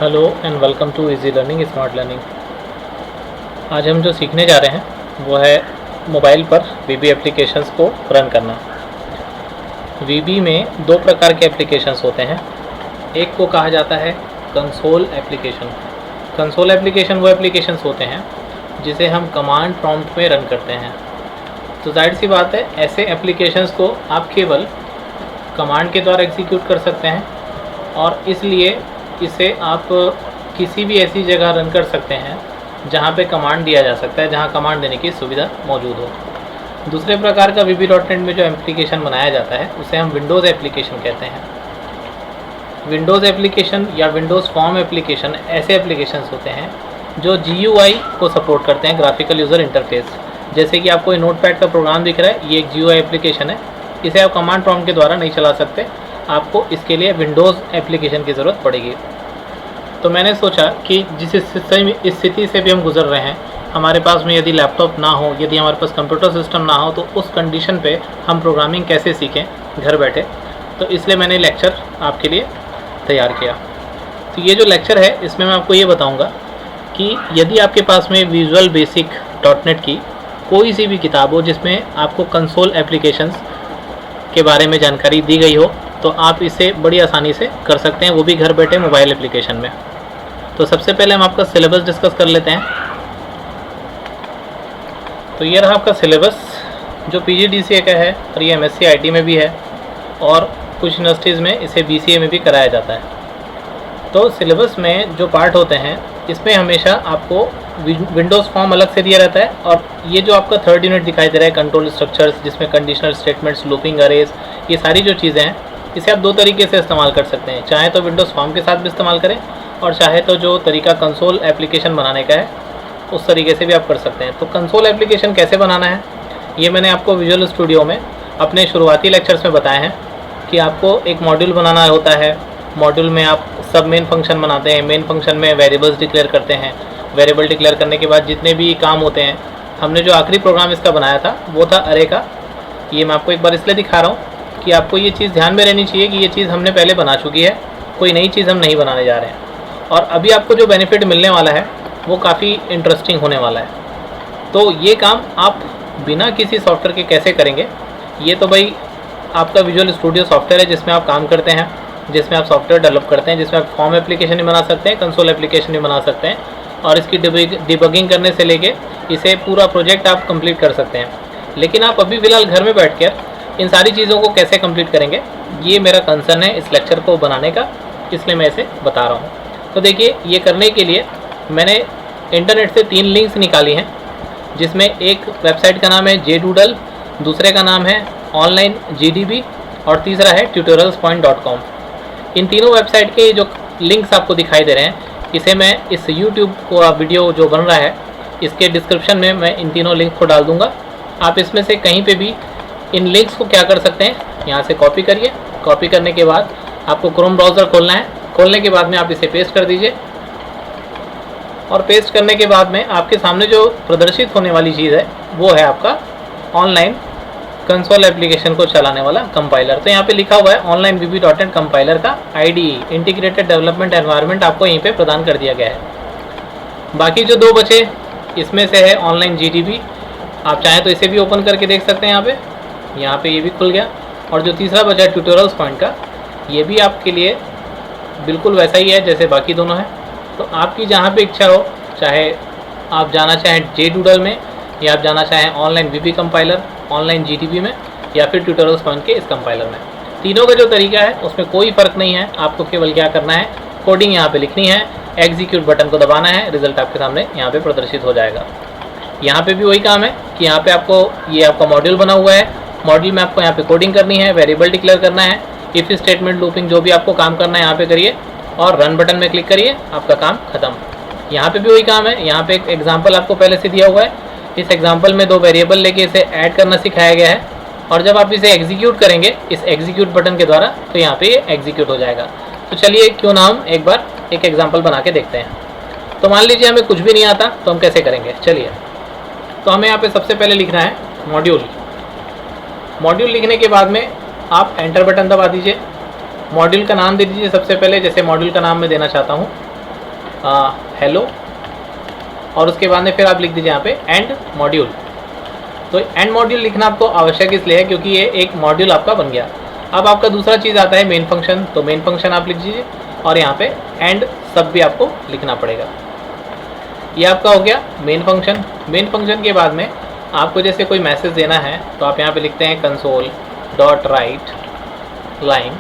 Hello and welcome to easy learning smart learning. आज हम जो सीखने जा रहे हैं वो है मोबाइल पर वीबी एप्लीकेशंस को रन करना। वीबी में दो प्रकार के एप्लीकेशंस होते हैं। एक को कहा जाता है कंसोल एप्लीकेशन। कंसोल एप्लीकेशन वो एप्लीकेशंस होते हैं जिसे हम कमांड प्रॉम्प्ट में रन करते हैं। तो जाहिर सी बात है, ऐसे एप्लीकेशंस को आप केवल कमांड के द्वारा एग्जीक्यूट कर सकते हैं और इसलिए इसे आप किसी भी ऐसी जगह रन कर सकते हैं जहाँ पे कमांड दिया जा सकता है, जहाँ कमांड देने की सुविधा मौजूद हो। दूसरे प्रकार का VB.NET में जो एप्लीकेशन बनाया जाता है उसे हम विंडोज़ एप्लीकेशन कहते हैं। विंडोज़ एप्लीकेशन या विंडोज़ फॉर्म एप्लीकेशन ऐसे एप्लीकेशंस होते हैं जो GUI को सपोर्ट करते हैं, ग्राफिकल यूज़र इंटरफेस। जैसे कि आपको नोटपैड का प्रोग्राम दिख रहा है, ये एक GUI एप्लीकेशन है। इसे आप कमांड प्रॉम्प्ट के द्वारा नहीं चला सकते, आपको इसके लिए विंडोज़ एप्लीकेशन की ज़रूरत पड़ेगी। तो मैंने सोचा कि जिस स्थिति से भी हम गुजर रहे हैं, हमारे पास में यदि लैपटॉप ना हो, यदि हमारे पास कंप्यूटर सिस्टम ना हो, तो उस कंडीशन पे हम प्रोग्रामिंग कैसे सीखें घर बैठे। तो इसलिए मैंने लेक्चर आपके लिए तैयार किया। तो ये जो लेक्चर है इसमें मैं आपको ये बताऊँगा कि यदि आपके पास में विजुअल बेसिक .NET की कोई सी भी किताब हो जिसमें आपको कंसोल एप्लीकेशंस के बारे में जानकारी दी गई हो, तो आप इसे बड़ी आसानी से कर सकते हैं, वो भी घर बैठे मोबाइल एप्लीकेशन में। तो सबसे पहले हम आपका सिलेबस डिस्कस कर लेते हैं। तो ये रहा आपका सिलेबस जो PGDCA का है और ये MSc IT में भी है और कुछ यूनिवर्सिटीज़ में इसे BCA में भी कराया जाता है। तो सिलेबस में जो पार्ट होते हैं इसमें हमेशा आपको विंडोज़ फॉर्म अलग से दिया रहता है और ये जो आपका थर्ड यूनिट दिखाई दे रहा है कंट्रोल स्ट्रक्चर्स, जिसमें कंडीशनल स्टेटमेंट्स, लूपिंग अरेज, ये सारी जो चीज़ें हैं इसे आप दो तरीके से इस्तेमाल कर सकते हैं। चाहे तो विंडोज़ फॉर्म के साथ भी इस्तेमाल करें और चाहे तो जो तरीका कंसोल एप्लीकेशन बनाने का है उस तरीके से भी आप कर सकते हैं। तो कंसोल एप्लीकेशन कैसे बनाना है ये मैंने आपको विजुअल स्टूडियो में अपने शुरुआती लेक्चर्स में बताए हैं कि आपको एक मॉड्यूल बनाना होता है। मॉड्यूल में आप सब मेन फंक्शन बनाते हैं, मेन फंक्शन में वेरिएबल्स डिक्लेयर करते हैं। वेरिएबल डिक्लेयर करने के बाद जितने भी काम होते हैं, हमने जो आखिरी प्रोग्राम इसका बनाया था वो था अरे का। ये मैं आपको एक बार इसलिए दिखा रहा हूँ कि आपको ये चीज़ ध्यान में रहनी चाहिए कि ये चीज़ हमने पहले बना चुकी है, कोई नई चीज़ हम नहीं बनाने जा रहे हैं। और अभी आपको जो बेनिफिट मिलने वाला है वो काफ़ी इंटरेस्टिंग होने वाला है। तो ये काम आप बिना किसी सॉफ्टवेयर के कैसे करेंगे, ये तो भाई आपका विजुअल स्टूडियो सॉफ्टवेयर है जिसमें आप काम करते हैं, जिसमें आप सॉफ्टवेयर डेवलप करते हैं, जिसमें आप फॉर्म एप्लीकेशन भी बना सकते हैं, कंसोल एप्लीकेशन भी बना सकते हैं और इसकी डिबगिंग करने से लेके इसे पूरा प्रोजेक्ट आप कंप्लीट कर सकते हैं। लेकिन आप अभी फ़िलहाल घर में बैठकर इन सारी चीज़ों को कैसे कंप्लीट करेंगे, ये मेरा कंसर्न है इस लेक्चर को बनाने का, इसलिए मैं इसे बता रहा हूँ। तो देखिए, ये करने के लिए मैंने इंटरनेट से 3 लिंक्स निकाली हैं, जिसमें एक वेबसाइट का नाम है JDoodle, दूसरे का नाम है ऑनलाइन GDB और तीसरा है tutorialspoint.com। इन तीनों वेबसाइट के जो लिंक्स आपको दिखाई दे रहे हैं, इसे मैं इस YouTube को वीडियो जो बन रहा है इसके डिस्क्रिप्शन में मैं इन तीनों लिंक को डाल दूंगा। आप इसमें से कहीं पे भी इन लिंक्स को क्या कर सकते हैं, यहाँ से कॉपी करिए। कॉपी करने के बाद आपको क्रोम ब्राउज़र खोलना है। खोलने के बाद में आप इसे पेस्ट कर दीजिए और पेस्ट करने के बाद में आपके सामने जो प्रदर्शित होने वाली चीज़ है वो है आपका ऑनलाइन कंसोल एप्लीकेशन को चलाने वाला कंपाइलर। तो यहाँ पे लिखा हुआ है ऑनलाइन VB.NET कंपाइलर का IDE इंटीग्रेटेड डेवलपमेंट एनवायरनमेंट आपको यहीं पे प्रदान कर दिया गया है। बाकी जो 2 बचे इसमें से है ऑनलाइन GDB, आप चाहें तो इसे भी ओपन करके देख सकते हैं। यहाँ पे ये भी खुल गया। और जो तीसरा बचा है ट्यूटोरियल्स पॉइंट का, ये भी आपके लिए बिल्कुल वैसा ही है जैसे बाकी दोनों हैं। तो आपकी जहाँ पे इच्छा हो, चाहे आप जाना चाहें JDoodle में या आप जाना चाहें online VB compiler, online GDB में या फिर ट्यूटोरियल्स पॉइंट के इस कंपाइलर में, तीनों का जो तरीका है उसमें कोई फ़र्क नहीं है। आपको केवल क्या करना है, कोडिंग यहाँ पे लिखनी है, एग्जीक्यूट बटन को दबाना है, रिजल्ट आपके सामने यहाँ पे प्रदर्शित हो जाएगा। यहाँ पे भी वही काम है कि यहाँ पे आपको ये आपका मॉड्यूल बना हुआ है। मॉड्यूल में आपको यहाँ पे कोडिंग करनी है, वेरिएबल डिक्लेयर करना है, इफ़ स्टेटमेंट, लूपिंग, जो भी आपको काम करना है यहाँ पे करिए और रन बटन में क्लिक करिए, आपका काम खत्म। यहाँ पे भी वही काम है। यहाँ पे एक एग्जाम्पल आपको पहले से दिया हुआ है। इस एग्जाम्पल में 2 वेरिएबल लेके इसे ऐड करना सिखाया गया है और जब आप इसे एग्जीक्यूट करेंगे इस एग्जीक्यूट बटन के द्वारा, तो यहाँ पे ये एग्जीक्यूट हो जाएगा। तो चलिए क्यों ना हम एक बार एक एग्जाम्पल बना के देखते हैं। तो मान लीजिए हमें कुछ भी नहीं आता, तो हम कैसे करेंगे, चलिए। तो हमें यहाँ पे सबसे पहले लिखना है मॉड्यूल। मॉड्यूल लिखने के बाद में आप एंटर बटन दबा दीजिए। मॉड्यूल का नाम दे दीजिए सबसे पहले, जैसे मॉड्यूल का नाम मैं देना चाहता हूँ हेलो, और उसके बाद में फिर आप लिख दीजिए यहाँ पे एंड मॉड्यूल। तो एंड मॉड्यूल लिखना आपको आवश्यक इसलिए है क्योंकि ये एक मॉड्यूल आपका बन गया। अब आपका दूसरा चीज़ आता है मेन फंक्शन, तो मेन फंक्शन आप लिख दीजिए और यहाँ पे एंड सब भी आपको लिखना पड़ेगा। ये आपका हो गया मेन फंक्शन। मेन फंक्शन के बाद में आपको जैसे कोई मैसेज देना है तो आप यहाँ पे लिखते हैं कंसोल डॉट राइट लाइन।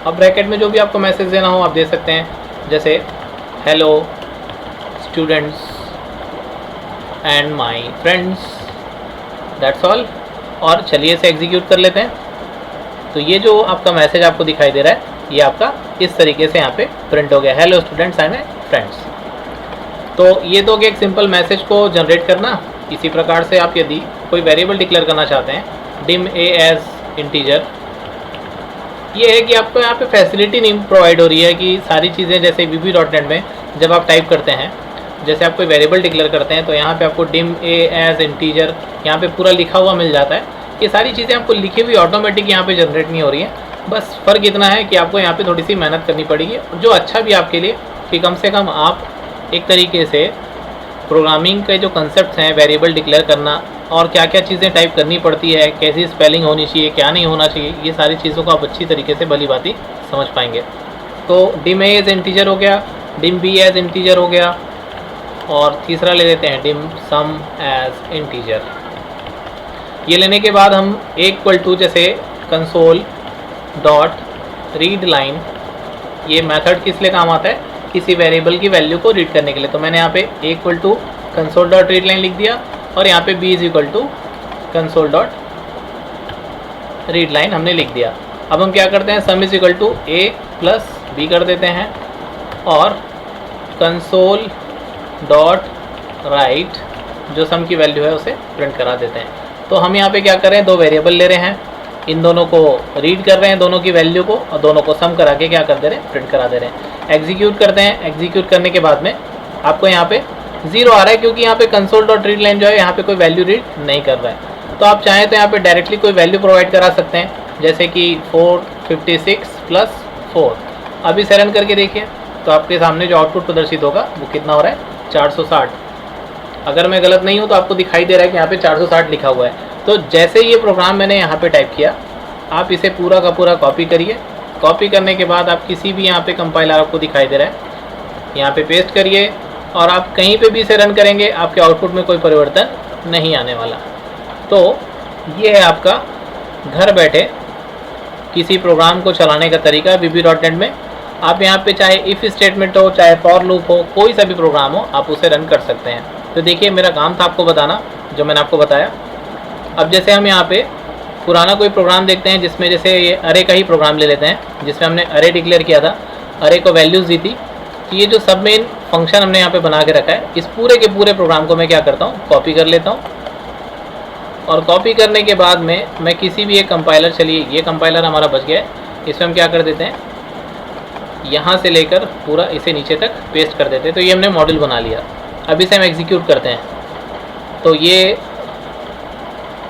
अब ब्रैकेट में जो भी आपको मैसेज देना हो आप दे सकते हैं, जैसे hello students and my friends, that's all. और चलिए इसे एग्जीक्यूट कर लेते हैं। तो ये जो आपका मैसेज आपको दिखाई दे रहा है ये आपका इस तरीके से यहाँ पे प्रिंट हो गया, हेलो स्टूडेंट्स एंड फ्रेंड्स। तो ये तो एक सिंपल मैसेज को जनरेट करना। इसी प्रकार से आप यदि कोई वेरिएबल डिक्लेयर करना चाहते हैं, डिम ए एज इंटीजर, ये है कि आपको यहाँ पे फैसिलिटी नहीं प्रोवाइड हो रही है कि सारी चीज़ें जैसे VB.NET में जब आप टाइप करते हैं, जैसे आप कोई वेरिएबल डिक्लेयर करते हैं तो यहाँ पे आपको डिम ए एज इंटीजर यहाँ पे पूरा लिखा हुआ मिल जाता है। ये सारी चीज़ें आपको लिखी हुई ऑटोमेटिक यहाँ पे जनरेट नहीं हो रही है। बस फ़र्क इतना है कि आपको यहाँ पे थोड़ी सी मेहनत करनी पड़ेगी, जो अच्छा भी आपके लिए कि कम से कम आप एक तरीके से प्रोग्रामिंग के जो कंसेप्ट हैं, वेरिएबल डिक्लेयर करना और क्या क्या चीज़ें टाइप करनी पड़ती है, कैसी स्पेलिंग होनी चाहिए, क्या नहीं होना चाहिए, ये सारी चीज़ों को आप अच्छी तरीके से भली भांति समझ पाएंगे। तो डिम ए एज इंटीजर हो गया, डिम बी एज इंटीजर हो गया, और तीसरा ले लेते हैं डिम सम एज इंटीजर। ये लेने के बाद हम इक्वल टू जैसे कंसोल डॉट रीड लाइन, ये मेथड किस लिए काम आता है, किसी वेरिएबल की वैल्यू को रीड करने के लिए। तो मैंने यहाँ पे equal to console dot read line लिख दिया और यहाँ पे b is equal to console dot read line हमने लिख दिया। अब हम क्या करते हैं, sum is equal to a plus b कर देते हैं और कंसोल डॉट राइट जो सम की वैल्यू है उसे प्रिंट करा देते हैं। तो हम यहाँ पे क्या कर रहे हैं, दो वेरिएबल ले रहे हैं, इन दोनों को रीड कर रहे हैं, दोनों की वैल्यू को, और दोनों को सम करा के क्या कर दे रहे हैं, प्रिंट करा दे रहे हैं। एग्जीक्यूट करते हैं। एग्जीक्यूट करने के बाद में आपको यहाँ पे 0 आ रहा है क्योंकि यहाँ पे कंसोल डॉट रीड लाइन जो है यहाँ पे कोई वैल्यू रीड नहीं कर रहा है। तो आप चाहें तो यहाँ पे डायरेक्टली कोई वैल्यू प्रोवाइड करा सकते हैं, जैसे कि 456 प्लस 4। अभी से रन करके देखिए तो आपके सामने जो आउटपुट प्रदर्शित होगा वो कितना हो रहा है, 460। अगर मैं गलत नहीं हूँ तो आपको दिखाई दे रहा है कि यहाँ पे 460 लिखा हुआ है। तो जैसे ये प्रोग्राम मैंने यहाँ पे टाइप किया, आप इसे पूरा का पूरा कॉपी करिए। कॉपी करने के बाद आप किसी भी यहाँ पे कंपाइलर आपको दिखाई दे रहा है, यहाँ पे पेस्ट करिए और आप कहीं पे भी इसे रन करेंगे आपके आउटपुट में कोई परिवर्तन नहीं आने वाला। तो ये है आपका घर बैठे किसी प्रोग्राम को चलाने का तरीका VB.NET में। आप यहाँ पे चाहे इफ़ स्टेटमेंट हो, चाहे फॉर लूप हो, कोई सा भी प्रोग्राम हो, आप उसे रन कर सकते हैं। तो देखिए मेरा काम था आपको बताना जो मैंने आपको बताया। अब जैसे हम यहाँ पे पुराना कोई प्रोग्राम देखते हैं जिसमें जैसे ये अरे का ही प्रोग्राम ले लेते हैं, जिसमें हमने अरे डिक्लेयर किया था, अरे को वैल्यूज़ दी थी। तो ये जो सब मेन फंक्शन हमने यहाँ पे बना के रखा है, इस पूरे के पूरे प्रोग्राम को मैं क्या करता हूँ, कॉपी कर लेता हूँ। और कॉपी करने के बाद में मैं किसी भी एक कंपाइलर, चलिए ये कंपाइलर हमारा बच गया है, इसमें हम क्या कर देते हैं, यहाँ से लेकर पूरा इसे नीचे तक पेस्ट कर देते हैं। तो ये हमने मॉड्यूल बना लिया। अब इसे हम एग्जीक्यूट करते हैं। तो ये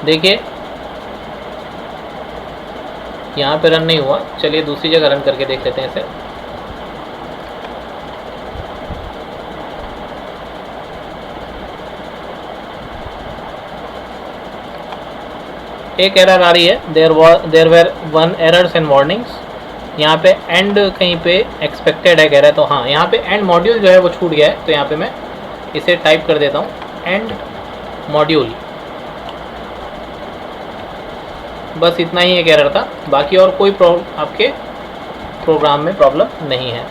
देखिए यहाँ पे रन नहीं हुआ, चलिए दूसरी जगह रन करके देख लेते हैं इसे। एक एरर आ रही है, there were 1 errors and warnings. यहाँ पे एंड कहीं पे एक्सपेक्टेड है कह रहा है, तो हाँ यहाँ पे एंड मॉड्यूल जो है वो छूट गया है। तो यहाँ पे मैं इसे टाइप कर देता हूँ, एंड मॉड्यूल। बस इतना ही एक एरर था, बाकी और कोई आपके प्रोग्राम में प्रॉब्लम नहीं है।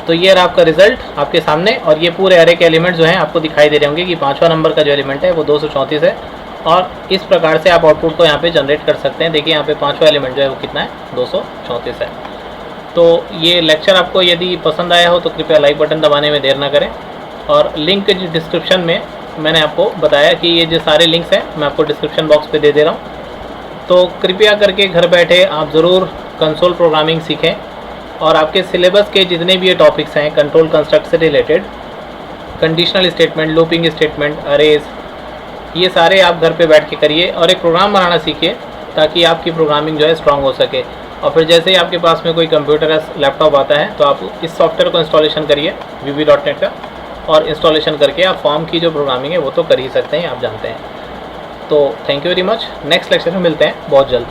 तो ये रहा आपका रिजल्ट आपके सामने, और ये पूरे एरे के एलिमेंट जो हैं आपको दिखाई दे रहे होंगे कि 5वां नंबर का जो एलिमेंट है वो 234 है। और इस प्रकार से आप आउटपुट को यहाँ पे जनरेट कर सकते हैं। देखिए यहाँ पे 5वां एलिमेंट जो है वो कितना है, 234 है। तो ये लेक्चर आपको यदि पसंद आया हो तो कृपया लाइक बटन दबाने में देर ना करें, और लिंक डिस्क्रिप्शन में मैंने आपको बताया कि ये जो सारे लिंक्स हैं मैं आपको डिस्क्रिप्शन बॉक्स पे दे दे रहा हूँ। तो कृपया करके घर बैठे आप ज़रूर कंसोल प्रोग्रामिंग सीखें, और आपके सिलेबस के जितने भी ये टॉपिक्स हैं कंट्रोल कंस्ट्रक्ट से related, conditional statement, looping statement, arrays, ये सारे आप घर पे बैठ के करिए और एक प्रोग्राम बनाना सीखिए। ताकि आपकी प्रोग्रामिंग जो है स्ट्रांग हो सके। और फिर जैसे ही आपके पास में कोई कंप्यूटर या लैपटॉप आता है तो आप इस सॉफ्टवेयर को इंस्टॉलेशन करिए VB.NET का, और इंस्टॉलेशन करके आप फॉर्म की जो प्रोग्रामिंग है वो तो कर ही सकते हैं, आप जानते हैं। तो thank you very much. Next lecture में मिलते हैं बहुत जल्द।